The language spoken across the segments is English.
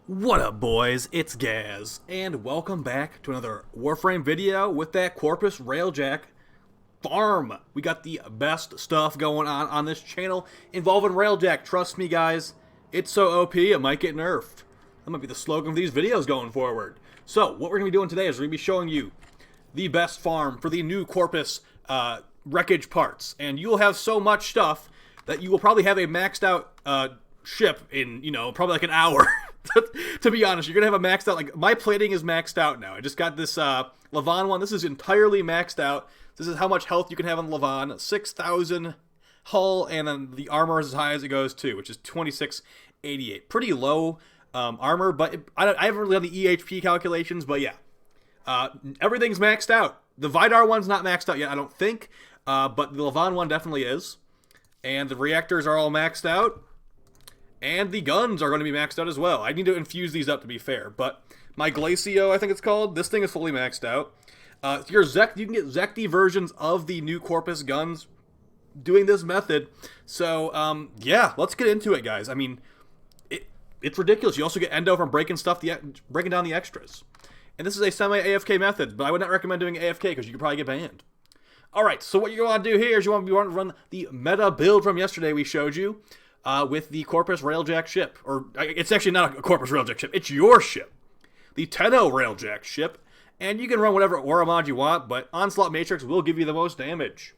What up, boys? It's Gaz, and welcome back to another Warframe video with that Corpus Railjack farm. We got the best stuff going on this channel involving Railjack. Trust me, guys, it's so OP it might get nerfed. That might be the slogan of these videos going forward. So, what we're going to be doing today is we're going to be showing you the best farm for the new Corpus Wreckage parts. And you'll have so much stuff that you will probably have a maxed out ship in, probably like an hour. To be honest, you're going to have a maxed out, like, my plating is maxed out now. I just got this Levon one. This is entirely maxed out. This is how much health you can have on Levon. 6,000 hull, and then the armor is as high as it goes too, which is 2688. Pretty low armor, but I haven't really done the EHP calculations, but yeah. Everything's maxed out. The Vidar one's not maxed out yet, I don't think, but the Levon one definitely is. And the reactors are all maxed out. And the guns are going to be maxed out as well. I need to infuse these up to be fair. But my Glacio, I think it's called, this thing is fully maxed out. You can get zekti versions of the new Corpus guns doing this method. So, yeah, let's get into it, guys. I mean, it's ridiculous. You also get endo from breaking down the extras. And this is a semi-AFK method, but I would not recommend doing AFK because you could probably get banned. Alright, so what you want to do here is you want to run the meta build from yesterday we showed you. With the Corpus Railjack ship. Or, it's actually not a Corpus Railjack ship, it's your ship. The Tenno Railjack ship. And you can run whatever aura mod you want, but Onslaught Matrix will give you the most damage.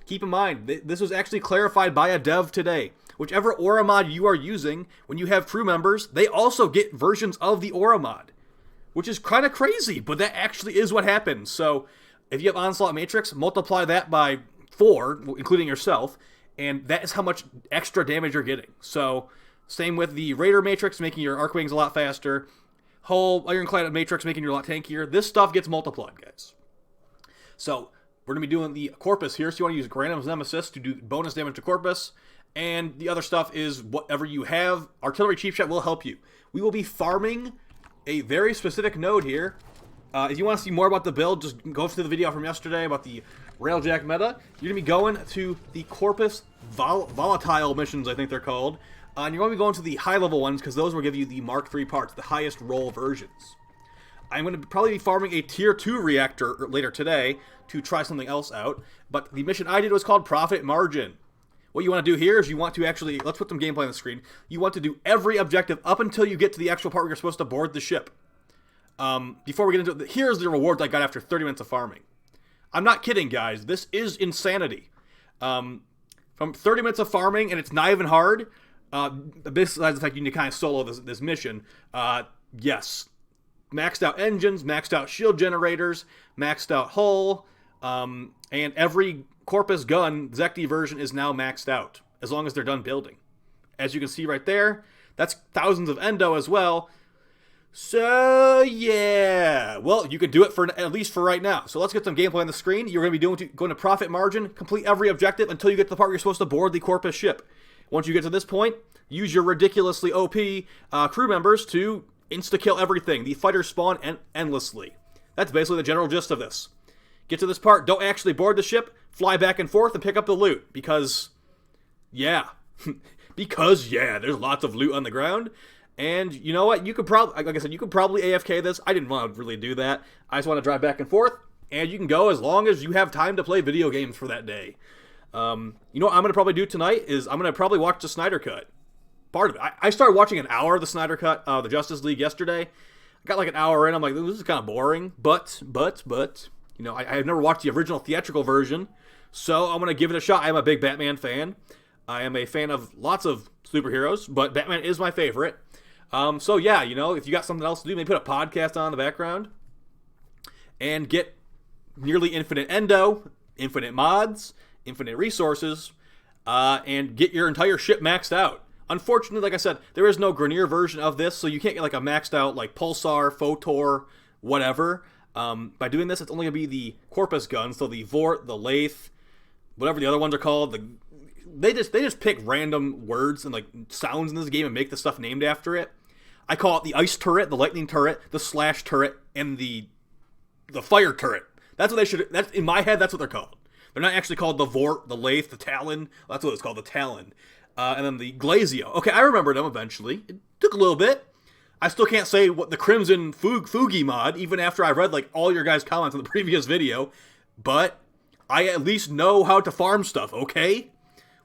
Keep in mind, this was actually clarified by a dev today. Whichever aura mod you are using, when you have crew members, they also get versions of the aura mod. Which is kind of crazy, but that actually is what happens. So, if you have Onslaught Matrix, multiply that by 4, including yourself, and that is how much extra damage you're getting. So, same with the Raider Matrix, making your Archwings a lot faster. Whole Ironclad Matrix, making you a lot tankier. This stuff gets multiplied, guys. So, we're going to be doing the Corpus here. So, you want to use Granum's Nemesis to do bonus damage to Corpus. And the other stuff is whatever you have. Artillery Chief Shot will help you. We will be farming a very specific node here. If you want to see more about the build, just go to the video from yesterday about the Railjack meta. You're going to be going to the Corpus Volatile missions, I think they're called. And you're going to be going to the high-level ones, because those will give you the Mark III parts, the highest roll versions. I'm going to probably be farming a Tier 2 reactor later today to try something else out. But the mission I did was called Profit Margin. What you want to do here is you want to actually, let's put some gameplay on the screen. You want to do every objective up until you get to the actual part where you're supposed to board the ship. Before we get into it, here's the reward I got after 30 minutes of farming. I'm not kidding, guys. This is insanity. From 30 minutes of farming, and it's not even hard, besides the fact you need to kind of solo this mission, yes. Maxed out engines, maxed out shield generators, maxed out hull, and every Corpus gun, zekti version, is now maxed out, as long as they're done building. As you can see right there, that's thousands of endo as well. So, yeah. Well, you can do it for at least for right now. So let's get some gameplay on the screen. You're going to be going to Profit Margin, complete every objective until you get to the part where you're supposed to board the Corpus ship. Once you get to this point, use your ridiculously OP crew members to insta-kill everything. The fighters spawn endlessly. That's basically the general gist of this. Get to this part, don't actually board the ship, fly back and forth, and pick up the loot. Because, yeah. Because, yeah, there's lots of loot on the ground. And you know what? You could probably, like I said, you could probably AFK this. I didn't want to really do that. I just want to drive back and forth. And you can go as long as you have time to play video games for that day. You know what I'm going to probably do tonight is I'm going to probably watch the Snyder Cut. Part of it. I started watching an hour of the Snyder Cut of the Justice League yesterday. I got like an hour in. I'm like, this is kind of boring. But, you know, I have never watched the original theatrical version. So I'm going to give it a shot. I am a big Batman fan. I am a fan of lots of superheroes, but Batman is my favorite. So yeah, you know, if you got something else to do, maybe put a podcast on in the background and get nearly infinite endo, infinite mods, infinite resources, and get your entire ship maxed out. Unfortunately, like I said, there is no Grenier version of this, so you can't get like a maxed out like Pulsar, Photor, whatever. By doing this, it's only going to be the Corpus guns, so the Vort, the Lathe, whatever the other ones are called. They just pick random words and like sounds in this game and make the stuff named after it. I call it the ice turret, the lightning turret, the slash turret, and the fire turret. That's what they should. That's in my head. That's what they're called. They're not actually called the Vort, the Lathe, the Talon. That's what it's called, the Talon. And then the Glacio. Okay, I remember them eventually. It took a little bit. I still can't say what the Crimson Fugi mod, even after I read like all your guys' comments on the previous video, but I at least know how to farm stuff, okay?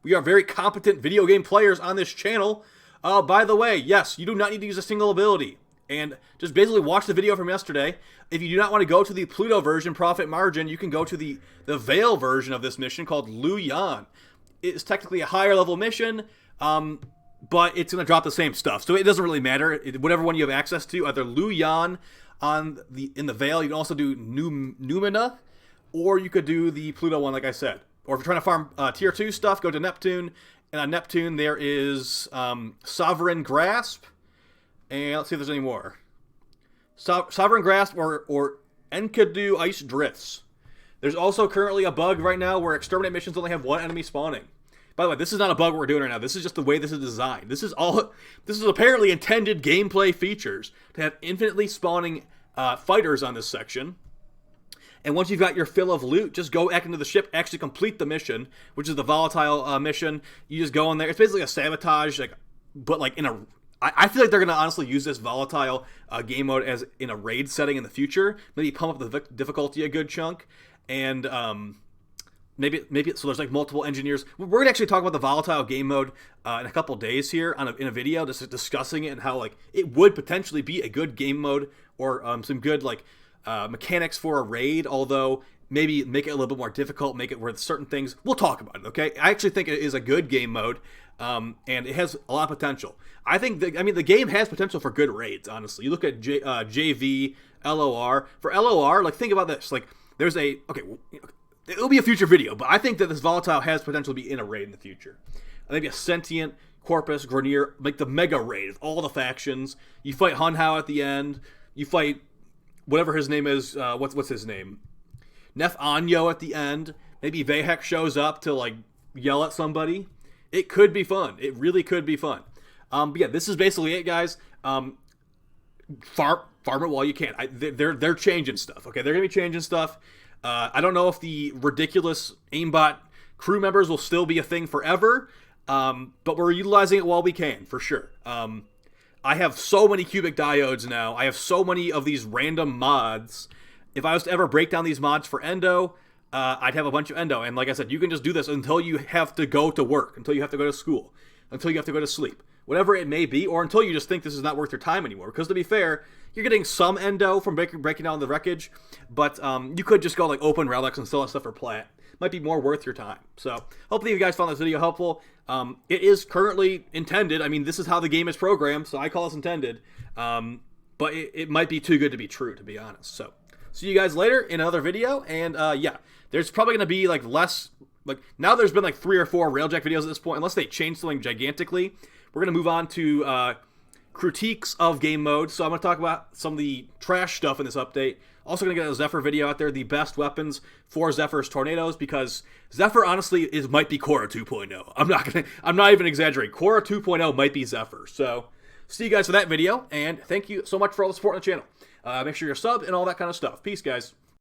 We are very competent video game players on this channel. By the way, yes, you do not need to use a single ability. And just basically watch the video from yesterday. If you do not want to go to the Pluto version, Profit Margin, you can go to the Veil version of this mission called Lu Yan. It's technically a higher level mission, but it's going to drop the same stuff. So it doesn't really matter. Whatever one you have access to, either Lu Yan in the Veil, you can also do Numina, or you could do the Pluto one, like I said. Or if you're trying to farm Tier 2 stuff, go to Neptune. And on Neptune, there is Sovereign Grasp. And let's see if there's any more. Sovereign Grasp or Enkidu Ice Drifts. There's also currently a bug right now where Exterminate missions only have one enemy spawning. By the way, this is not a bug we're doing right now. This is just the way this is designed. This is apparently intended gameplay features to have infinitely spawning fighters on this section. And once you've got your fill of loot, just go back into the ship, actually complete the mission, which is the volatile mission. You just go in there. It's basically a sabotage, but in a... I feel like they're going to honestly use this volatile game mode as in a raid setting in the future. Maybe pump up the difficulty a good chunk. And maybe so there's like multiple engineers. We're going to actually talk about the volatile game mode in a couple days here in a video, just discussing it and how it would potentially be a good game mode or some good mechanics for a raid, although maybe make it a little bit more difficult, make it where certain things, we'll talk about it, okay? I actually think it is a good game mode, and it has a lot of potential. I think, the game has potential for good raids, honestly. You look at JV, LOR. For LOR, think about this. There's it'll be a future video, but I think that this Volatile has potential to be in a raid in the future. Maybe a Sentient, Corpus, Grenier, the mega raid with all the factions. You fight Hunhao at the end. You fight whatever his name is. What's his name? Nef Anyo at the end. Maybe Vahek shows up to yell at somebody. It could be fun. It really could be fun. But yeah, this is basically it, guys. Farm it while you can. They're changing stuff. Okay, they're gonna be changing stuff. I don't know if the ridiculous aimbot crew members will still be a thing forever. But we're utilizing it while we can, for sure. I have so many cubic diodes now. I have so many of these random mods. If I was to ever break down these mods for Endo, I'd have a bunch of Endo. And like I said, you can just do this until you have to go to work, until you have to go to school, until you have to go to sleep, whatever it may be, or until you just think this is not worth your time anymore. Because to be fair, you're getting some Endo from breaking down the Wreckage, but you could just go open relics and sell that stuff for plat. Might be more worth your time. So hopefully you guys found this video helpful. It is currently intended. This is how the game is programmed, so I call this intended. But it might be too good to be true, to be honest. So see you guys later in another video. And yeah, there's probably going to be less... now there's been 3 or 4 Railjack videos at this point, unless they change something gigantically. We're going to move on to critiques of game mode. So I'm going to talk about some of the trash stuff in this update. Also going to get a Zephyr video out there, the best weapons for Zephyr's tornadoes, because Zephyr honestly might be Korra 2.0. I'm not even exaggerating. Korra 2.0 might be Zephyr. So see you guys for that video, and thank you so much for all the support on the channel. Make sure you're subbed and all that kind of stuff. Peace, guys.